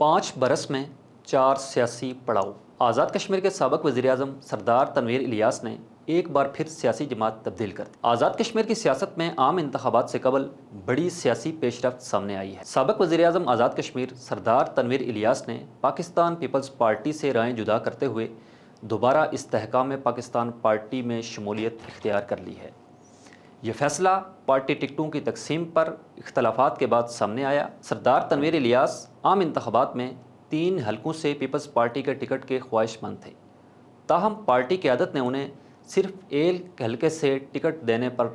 5 برس میں 4 سیاسی پڑاؤ۔ آزاد کشمیر کے سابق وزیر اعظم سردار تنویر الیاس نے ایک بار پھر سیاسی جماعت تبدیل کر دی۔ آزاد کشمیر کی سیاست میں عام انتخابات سے قبل بڑی سیاسی پیش رفت سامنے آئی ہے۔ سابق وزیر اعظم آزاد کشمیر سردار تنویر الیاس نے پاکستان پیپلز پارٹی سے رائے جدا کرتے ہوئے دوبارہ استحکام پاکستان پارٹی میں شمولیت اختیار کر لی ہے۔ یہ فیصلہ پارٹی ٹکٹوں کی تقسیم پر اختلافات کے بعد سامنے آیا۔ سردار تنویر الیاس عام انتخابات میں 3 حلقوں سے پیپلز پارٹی کے ٹکٹ کے خواہش مند تھے، تاہم پارٹی قیادت نے انہیں صرف ایک حلقے سے ٹکٹ دینے پر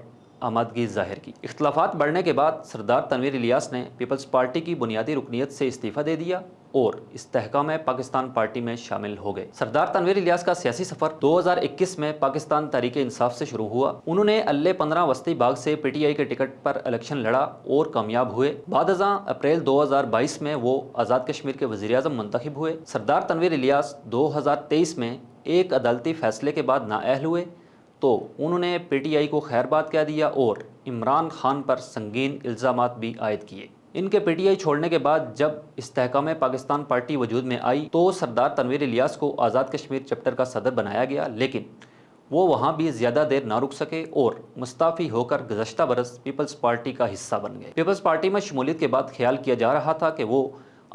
آمادگی ظاہر کی۔ اختلافات بڑھنے کے بعد سردار تنویر الیاس نے پیپلز پارٹی کی بنیادی رکنیت سے استعفیٰ دے دیا اور استحکام پاکستان پارٹی میں شامل ہو گئے۔ سردار تنویر الیاس کا سیاسی سفر 2021 میں پاکستان تحریک انصاف سے شروع ہوا۔ انہوں نے اللہ 15 وسطی باغ سے پی ٹی آئی کے ٹکٹ پر الیکشن لڑا اور کامیاب ہوئے۔ بعد ازاں اپریل 2022 میں وہ آزاد کشمیر کے وزیر اعظم منتخب ہوئے۔ سردار تنویر الیاس 2023 میں ایک عدالتی فیصلے کے بعد نااہل ہوئے تو انہوں نے پی ٹی آئی کو خیر باد کہہ دیا اور عمران خان پر سنگین الزامات بھی عائد کیے۔ ان کے پی ٹی آئی چھوڑنے کے بعد جب استحکام پاکستان پارٹی وجود میں آئی تو سردار تنویر الیاس کو آزاد کشمیر چیپٹر کا صدر بنایا گیا، لیکن وہ وہاں بھی زیادہ دیر نہ رک سکے اور مستعفی ہو کر گزشتہ برس پیپلز پارٹی کا حصہ بن گئے۔ پیپلز پارٹی میں شمولیت کے بعد خیال کیا جا رہا تھا کہ وہ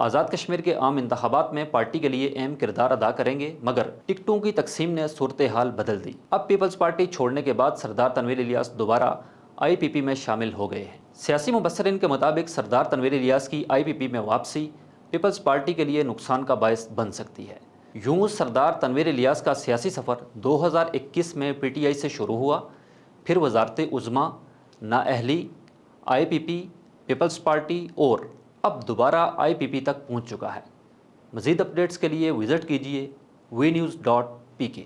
آزاد کشمیر کے عام انتخابات میں پارٹی کے لیے اہم کردار ادا کریں گے، مگر ٹکٹوں کی تقسیم نے صورتحال بدل دی۔ اب پیپلز پارٹی چھوڑنے کے بعد سردار تنویر الیاس دوبارہ آئی پی پی میں شامل ہو گئے ہیں۔ سیاسی مبصرین کے مطابق سردار تنویر الیاس کی آئی پی پی میں واپسی پیپلز پارٹی کے لیے نقصان کا باعث بن سکتی ہے۔ یوں سردار تنویر الیاس کا سیاسی سفر 2021 میں پی ٹی آئی سے شروع ہوا، پھر وزارت عظمیٰ، نااہلی، آئی پی پی، پیپلز پارٹی اور اب دوبارہ آئی پی پی تک پہنچ چکا ہے۔ مزید اپڈیٹس کے لیے وزٹ کیجیے وی نیوز.pk۔